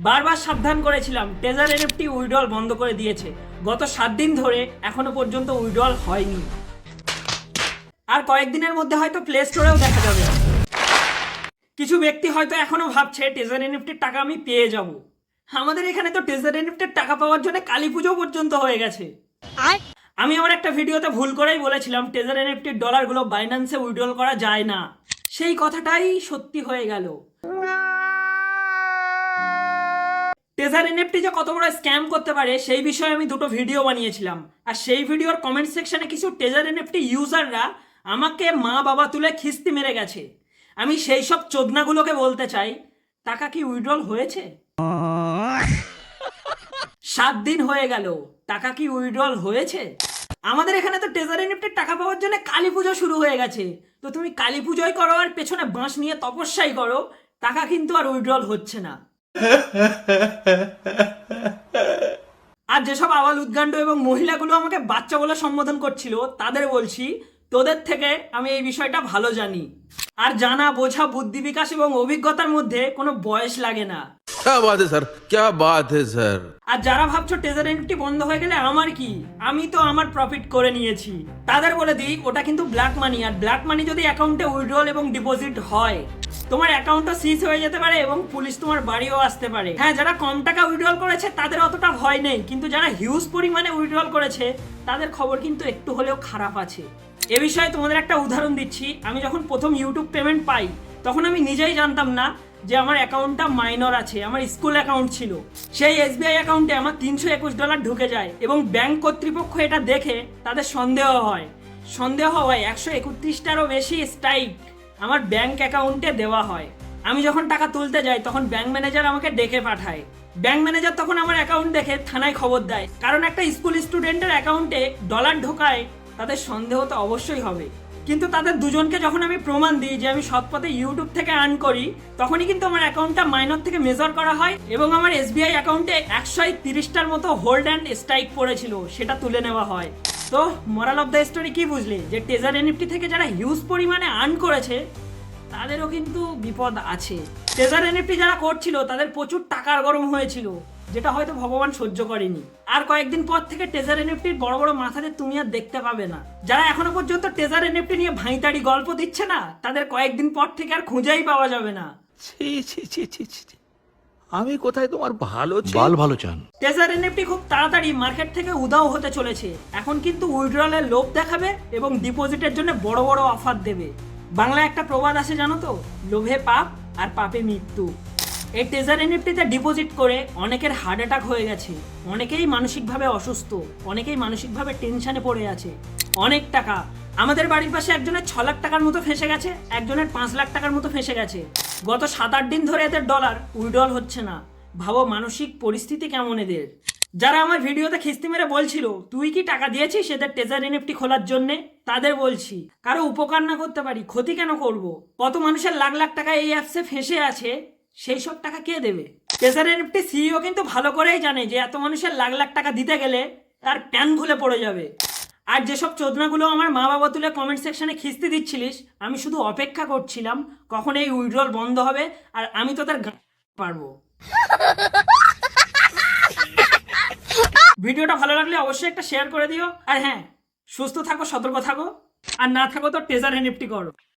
বারবার সাবধান করেছিলাম, টেজার এনএফটি উইড্রল বন্ধ করে দিয়েছে। গত 7 দিন ধরে এখনো পর্যন্ত উইড্রল হয়নি। আর কয়েকদিনের মধ্যে হয়তো প্লে স্টোরেও দেখা যাবে। কিছু ব্যক্তি হয়তো এখনো ভাবছে টেজার এনএফটির টাকা আমি পেয়ে যাব। আমাদের এখানে তো টেজার এনএফটির টাকা পাওয়ার জন্য কালী পুজো পর্যন্ত হয়ে গেছে। আমি আমার একটা ভিডিওতে ভুল করেই বলেছিলাম টেজার এনএফটির ডলারগুলো বাইন্যান্সে উইড্রল করা যায় না। সেই কথাটাই সত্যি হয়ে গেল। টেজার এনএফটি যে কত বড় স্ক্যাম করতে পারে সেই বিষয়ে আমি দুটো ভিডিও বানিয়েছিলাম। আর সেই ভিডিওর কমেন্ট সেকশনে কিছু টেজার এনএফটি ইউজাররা আমাকে মা বাবা তুলে খিস্তি মেরে গেছে। আমি সেই সব চোদনাগুলোকে বলতে চাই, টাকা কি উইড্রল হয়েছে? 7 দিন হয়ে গেল, টাকা কি উইড্রল হয়েছে? আমাদের এখানে তো টেজার এনএফটির টাকা পাওয়ার জন্য কালী পুজো শুরু হয়ে গেছে। তো তুমি কালী পুজোই করো আর পেছনে বাঁশ নিয়ে তপস্যাই করো, টাকা কিন্তু আর উইড্রল হচ্ছে না। আর যেসব আবাল উদ্গান্ড এবং মহিলাগুলো আমাকে বাচ্চা বলে সম্বোধন করছিল তাদের বলছি, তোদের থেকে আমি এই বিষয়টা ভালো জানি। আর জানা বোঝা, বুদ্ধি বিকাশ এবং অভিজ্ঞতার মধ্যে কোনো বয়স লাগে না। क्या बात है सर, क्या बात है सर। আর যারা ভাবছো টেজার এনএফটি বন্ধ হয়ে গেলে আমার কি, আমি তো আমার প্রফিট করে নিয়েছি, তাদের বলে দিই ওটা কিন্তু ব্ল্যাক মানি। আর ব্ল্যাক মানি যদি অ্যাকাউন্টে উইথড্রল এবং ডিপোজিট হয়, তোমার অ্যাকাউন্টও সিজ হয়ে যেতে পারে এবং পুলিশ তোমার বাড়িও আসতে পারে। হ্যাঁ, যারা কম টাকা উইথড্রল করেছে তাদের অতটা ভয় নেই, কিন্তু যারা হিউজ পরিমাণে উইথড্রল করেছে তাদের খবর কিন্তু একটু হলেও খারাপ আছে। এ বিষয়ে তোমাদের একটা উদাহরণ দিচ্ছি। আমি যখন প্রথম ইউটিউব পেমেন্ট পাই তখন আমি নিজেই জানতাম না যে আমার অ্যাকাউন্টটা মাইনর আছে। আমার স্কুল অ্যাকাউন্ট ছিল। সেই এসবিআই অ্যাকাউন্টে আমার $321 ঢুকে যায় এবং ব্যাংক কর্তৃপক্ষ এটা দেখে তাদের সন্দেহ হয়। 131টারও বেশি স্ট্রাইক আমার ব্যাংক অ্যাকাউন্টে দেওয়া হয়। আমি যখন টাকা তুলতে যাই তখন ব্যাংক ম্যানেজার আমাকে ডেকে পাঠায়। ব্যাংক ম্যানেজার তখন আমার অ্যাকাউন্ট দেখে থানায় খবর দেয়, কারণ একটা স্কুল স্টুডেন্টের অ্যাকাউন্টে ডলার ঢোকায়, তাদের সন্দেহ তো অবশ্যই হবে। কিন্তু তাদের দুজনকে যখন আমি প্রমাণ দিই যে আমি সৎ পথে ইউটিউব থেকে আর্ন করি, তখনই কিন্তু আমার অ্যাকাউন্টটা মাইনর থেকে মেজার করা হয় এবং আমার এসবিআই অ্যাকাউন্টে 130টার মতো হোল্ড অ্যান্ড স্ট্রাইক পড়েছিল, সেটা তুলে নেওয়া হয়। তো মোরাল অফ দ্য স্টোরি কি বুঝলে, যে টেজার এনএফটি থেকে যারা হিউজ পরিমাণে আর্ন করেছে তাদেরও কিন্তু বিপদ আছে। টেজার এনএফটি যারা করছিল তাদের প্রচুর টাকার গরম হয়েছিল, যেটা হয়তো ভগবান সহ্য করেনি। আর কয়েকদিন পর থেকে টেজার এনএফটির বড় বড় মাথাদের তুমি আর দেখতে পাবে না। যারা এখনো পর্যন্ত টেজার এনএফটি নিয়ে ভাইতাড়ি গল্প দিচ্ছে না, তাদের কয়েকদিন পর থেকে আর খুঁজেই পাওয়া যাবে না। ছি ছি ছি ছি ছি, আমি কোথায় তোমার ভালো বাল ভালো চান। টেজার এনএফটি খুব তাড়াতাড়ি মার্কেট থেকে উধাও হতে চলেছে। এখন কিন্তু উইথড্রলের লোভ দেখাবে এবং ডিপোজিটের জন্য বড় বড় অফার দেবে। বাংলা একটা প্রবাদ আছে জানো তো, লোভে পাপ আর পাপে মৃত্যু। এই টেজার এনএফটিতে ডিপোজিট করে অনেকের হার্ট অ্যাটাক হয়ে গেছে, অনেকেই মানসিকভাবে অসুস্থ, অনেকেই মানসিকভাবে টেনশনে পড়ে আছে। অনেক টাকা, আমাদের বাড়ির পাশে একজনের 6 লাখ টাকার মতো ফেঁসে গেছে, একজনের 5 লাখ টাকার মতো ফেঁসে গেছে। গত 7-8 দিন ধরে এদের ডলার উইথড্রল হচ্ছে না। ভাবো মানসিক পরিস্থিতি কেমন এদের। যারা আমার ভিডিওতে খিস্তি মেরে বলছিল তুই কি টাকা দিয়েছিস এদের টেজার এনএফটি খোলার জন্য, তাদের বলছি, কারো উপকার না করতে পারি ক্ষতি কেন করব? কত মানুষের লাখ লাখ টাকা এই অ্যাপসে ফেঁসে আছে, সেই সব টাকা কে দেবে? টেজার এনএফটি সিইও কিন্তু ভালো করেই জানে যে এত মানুষের লাখ লাখ টাকা দিতে গেলে তার প্যান খুলে পড়ে যাবে। আর যেসব চোদনাগুলো আমার মা বাবা তুলে কমেন্ট সেকশনে খিস্তি দিচ্ছিলিস, আমি শুধু অপেক্ষা করছিলাম কখন এই উইথড্রল বন্ধ হবে আর আমি তো তার পারবো। ভিডিওটা ভালো লাগলে অবশ্যই একটা শেয়ার করে দিও। আর হ্যাঁ, সুস্থ থাকো, সতর্ক থাকো, আর না থাকো তো টেজার এনএফটি করো।